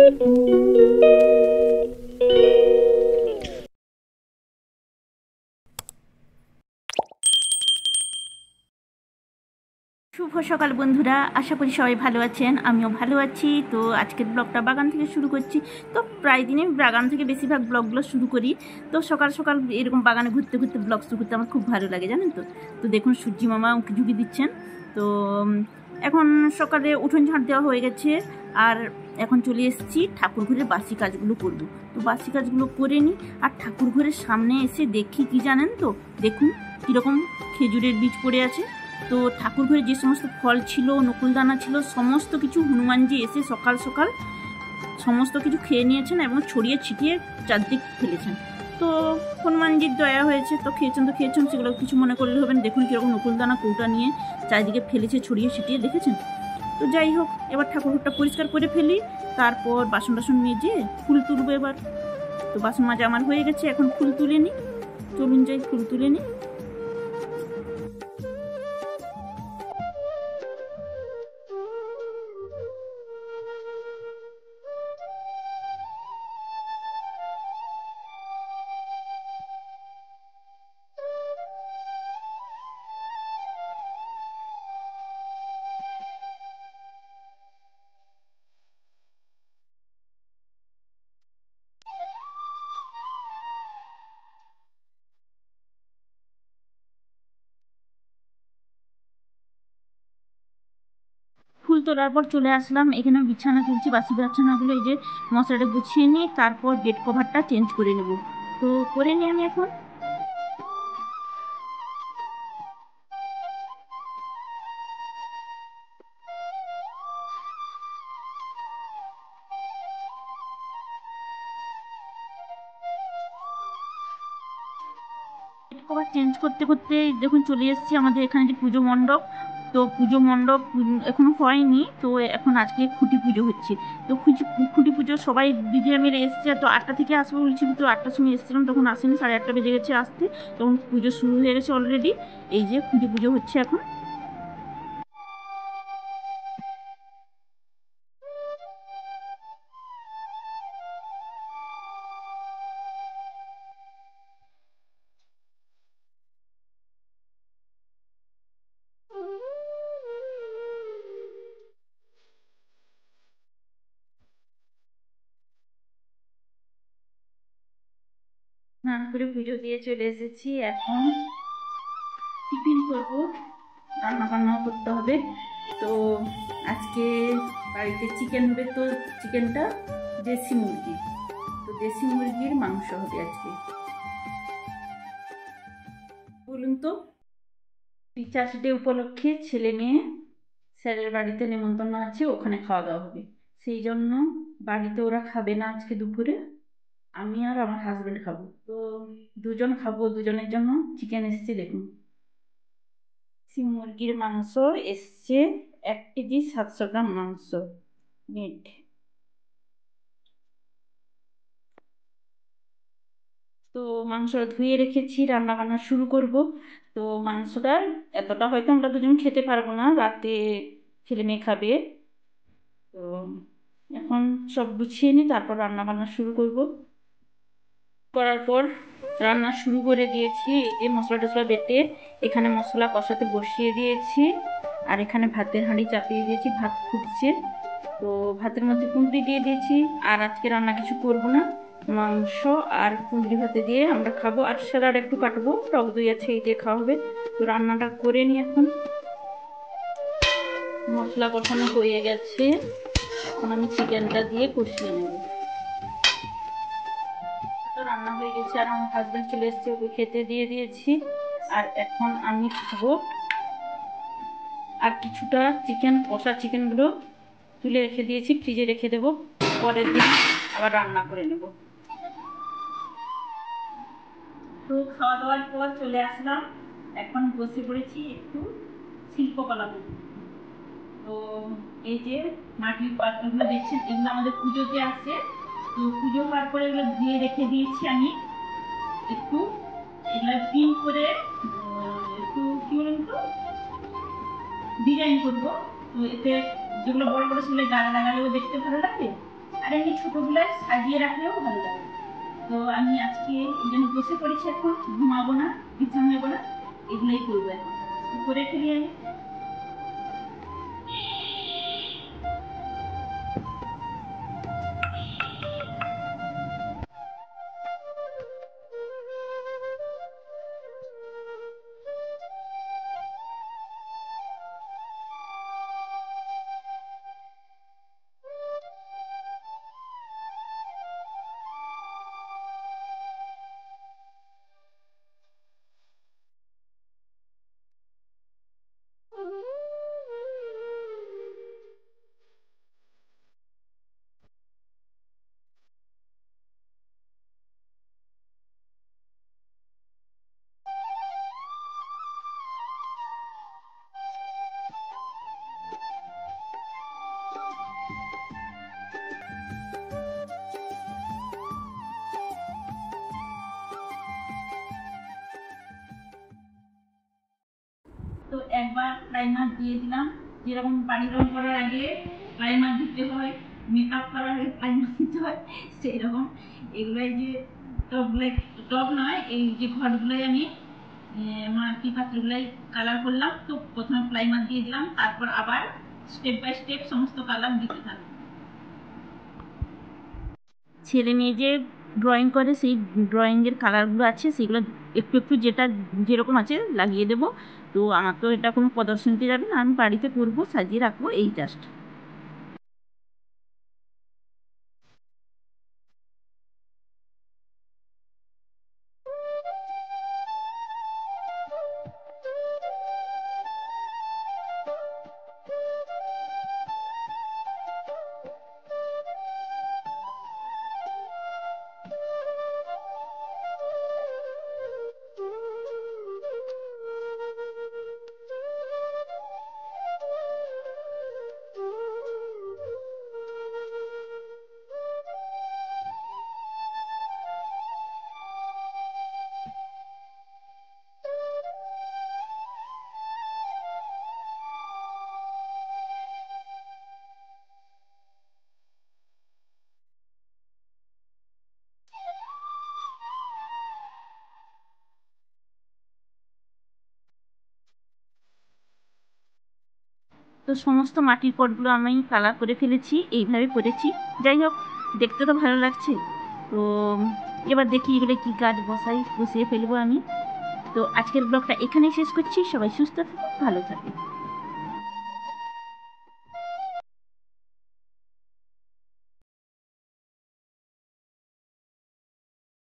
শুভ সকাল বন্ধুরা, আশা করি সবাই ভালো আছেন। আমিও ভালো আছি। তো আজকের ব্লগটা বাগান থেকে শুরু করছি। তো প্রায় দিনই বাগান থেকে বেশিরভাগ ব্লগগুলো শুরু করি। তো সকাল সকাল এরকম বাগানে ঘুরতে ঘুরতে ব্লগ শুরু করতে আমার খুব ভালো লাগে, জানেন তো। তো দেখুন সূর্যি মামা উঁকি ঝুঁকি দিচ্ছেন। তো এখন সকালে উঠোন ঝাঁট দেওয়া হয়ে গেছে, আর এখন চলে এসেছি ঠাকুর ঘরের বাসি কাজগুলো করব। তো বাসি কাজগুলো করে নিই, আর ঠাকুর ঘরের সামনে এসে দেখি কি জানেন তো, দেখুন কীরকম খেজুরের বীজ পড়ে আছে। তো ঠাকুর ঘরে যে সমস্ত ফল ছিল, নকুলদানা ছিল, সমস্ত কিছু হনুমানজি এসে সকাল সকাল সমস্ত কিছু খেয়ে নিয়েছেন এবং ছড়িয়ে ছিটিয়ে চারদিক ফেলেছেন। তো হনুমানজির দয়া হয়েছে, তো খেয়েছেন তো খেয়েছেন, সেগুলো কিছু মনে করলে হবে না। দেখুন কীরকম নকুলদানা কৌটা নিয়ে চারিদিকে ফেলেছে ছড়িয়ে ছিটিয়ে, দেখেছেন। তো যাই হোক, এবার ঠাকুর ঘরটা পরিষ্কার করে ফেলি, তারপর বাসন টাসন মেজে ফুল তুলবো এবার। তো বাসন মাজা আমার হয়ে গেছে, এখন ফুল তুলে নিই। চলুন যাই ফুল তুলে নিই। ফুল তোলার পর চলে আসলাম এখানে, বিছানা তুলছি। বাসি বিছানাগুলো এই যে মশলাটা গুছিয়ে নিয়ে তারপর বেড কভারটা চেঞ্জ করে নেব। তো করে নিই আমি এখন। বেড কভার চেঞ্জ করতে করতে দেখুন চলে এসেছি আমাদের এখানে যে পুজো মণ্ডপ। তো পুজো মণ্ডপ এখনো হয়নি, তো এখন আজকে খুঁটি পুজো হচ্ছে। তো খুঁটি পুজো সবাই দিদিরা মিলে এসছে। তো 8টা থেকে আসবো বলছিল, তো 8টার সময় এসেছিলাম, তখন আসেনি, 8:30 বেজে গেছে আসতে। তখন পুজো শুরু হয়ে গেছে অলরেডি। এই যে খুঁটি পুজো হচ্ছে এখন। স্নান করে পুজো দিয়ে চলে এসেছি, এখন টিফিন করবো, রান্না বান্নাও করতে হবে। তো আজকে বাড়িতে চিকেন হবে। তো চিকেনটা দেশি মুরগি, তো দেশি মুরগির মাংস হবে আজকে। বলুন তো, টিচার্স ডে উপলক্ষে ছেলে মেয়ে স্যারের বাড়িতে নেমন্তন্ন আছে, ওখানে খাওয়া দাওয়া হবে। সেই জন্য বাড়িতে ওরা খাবে না আজকে দুপুরে, আমি আর আমার হাজবেন্ড খাবো। তো দুজন খাবো, দুজনের জন্য চিকেন এসছে। দেখুন মুরগির মাংস এসছে, 1 কেজি 700 গ্রাম মাংস মিট। তো মাংস ধুয়ে রেখেছি, রান্না বান্না শুরু করব। তো মাংসটা এতটা হয়তো আমরা দুজন খেতে পারবো না, রাতে ছেলে মেয়ে খাবে। তো এখন সব গুছিয়ে নিই, তারপর রান্না বান্না শুরু করব। করার পর রান্না শুরু করে দিয়েছি। এই যে মশলা টশলা বেটে এখানে মশলা কষাতে বসিয়ে দিয়েছি, আর এখানে ভাতের হাঁড়ি চাপিয়ে দিয়েছি, ভাত ফুটছে। তো ভাতের মধ্যে কুঁদরি দিয়ে দিয়েছি। আর আজকে রান্না কিছু করব না, মাংস আর কুঁদরি ভাতে দিয়ে আমরা খাবো, আর স্যালাড একটু কাটবো, টক দই আছে, এই দিয়ে খাওয়া হবে। তো রান্নাটা করে নিই এখন। মশলা কষানো হয়ে গেছে, এখন আমি চিকেনটা দিয়ে কষিয়ে নেব। তো রান্না হয়ে গেছে, আর আমার হাজবেন্ড চলে এসছে, ওকে খেতে দিয়ে দিয়েছি। আর এখন আমি খাবো। আর কিছুটা চিকেন, কষা চিকেনগুলো তুলে রেখে দিয়েছি, ফ্রিজে রেখে দেবো, পরের দিন আবার রান্না করে নেব। তো খাওয়া দাওয়ার পর চলে আসলাম, এখন বসে পড়েছি একটু শিল্পকলা করতে। তো এই যে মাটির পাত্রগুলো দেখছেন, এগুলো আমাদের পুজোতে আসে। তো পুজো হওয়ার পরে এগুলো ধুয়ে রেখে দিয়েছি আমি একটু, এগুলো পিন করে একটু কি বলুন তো ডিজাইন করবো। তো এতে যেগুলো বড় বড় সেগুলো গায়ে লাগালেও দেখতে ভালো লাগে, আর এমনি ছোটোগুলো সাজিয়ে রাখলেও ভালো লাগে। তো আমি আজকে এই জন্য বসে পড়েছি, এখন ঘুমাবো না, বিছানা নেবো না, এগুলোই করবো এখন, করে ফেলি আমি। তো একবার প্রাইমার দিয়ে দিলাম, যেরকম বাড়ি রং করার আগে প্রাইমার দিতে হয়, মেকআপ করার আগে প্রাইমার দিতে হয়, সেই রকম এগুলোই যে টবগুলোই, টব নয়, এই যে ঘরগুলোই আমি মাটি পাত্রগুলোই কালার করলাম। তো প্রথমে প্রাইমার দিয়ে দিলাম, তারপর আবার স্টেপ বাই স্টেপ সমস্ত কালার দিতে থাকবো। ছেলে মেয়ে যে ড্রয়িং করে সেই ড্রয়িংয়ের কালারগুলো আছে সেগুলো একটু একটু যেটা যেরকম আছে লাগিয়ে দেবো। তো আমার তো এটা কোনো প্রদর্শনীতে যাবে না, আমি বাড়িতে করবো, সাজিয়ে রাখবো, এই জাস্ট। তো সমস্ত মাটির পটগুলো আমি কালার করে ফেলেছি, এইভাবে করেছি। যাই হোক, দেখতে তো ভালো লাগছে। তো এবার দেখি এগুলো কী গাছ বসিয়ে ফেলবো আমি। তো আজকের ব্লগটা এখানেই শেষ করছি। সবাই সুস্থ থাকে, ভালো থাকে।